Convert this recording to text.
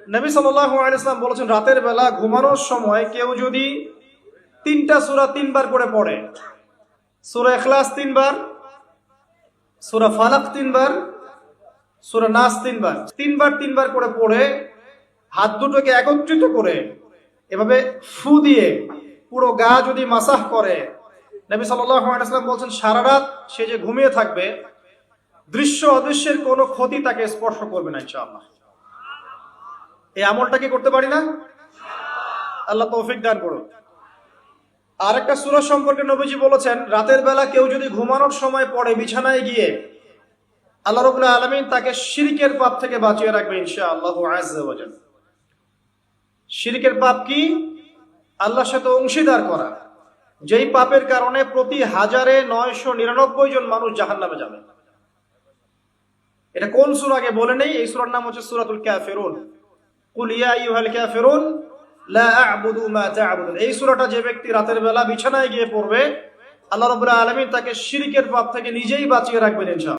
নবী সাল্লাল্লাহু আলাইহি ওয়াসাল্লাম বলেছেন, রাতের বেলা ঘুমানোর সময় কেউ যদি 3টা সূরা 3বার করে পড়ে, সূরা ইখলাস 3বার, সূরা ফালাক 3বার, সূরা নাস 3বার, 3বার করে পড়ে হাত দুটোকে একত্রিত করে এভাবে ফু দিয়ে পুরো গা যদি মাসাহ করে, নবী সাল্লাল্লাহু আলাইহি ওয়াসাল্লাম বলছেন সারা রাত সে যে ঘুমিয়ে থাকবে, দৃশ্য অদৃশ্যের কোনো ক্ষতি তাকে স্পর্শ করবে না ইনশাআল্লাহ। এই আমলটা কি করতে পারি না? আল্লাহ তৌফিক দান করুন। আর একটা সূরা সম্পর্কে নবীজি বলেছেন, রাতের বেলা কেউ যদি ঘুমানোর সময় পড়ে বিছানায় গিয়ে, আল্লাহ রাব্বুল আলামিন তাকে শিরকের পাপ থেকে বাঁচিয়ে রাখবে ইনশাআল্লাহু আযজা ওয়া জাল। শিরকের পাপ কি? আল্লাহর সাথে অংশীদার করা, যেই পাপের কারণে প্রতি 1999 জন মানুষ জাহান্নামে যাবে। এটা কোন সূরা আগে বলে নেই, এই সূরার নাম হচ্ছে সূরাতুল কাফিরুন। কুল ইয়া আইয়ুহাল কাফিরুন লা আ'বুদু মা তা'বুদুন। এই সূরাটা যে ব্যক্তি রাতের বেলা বিছানায় গিয়ে পড়বে, আল্লাহ রাব্বুল আলামিন তাকে শিরকের পাপ থেকে নিজেই বাঁচিয়ে রাখবেন ইনশাআল্লাহ।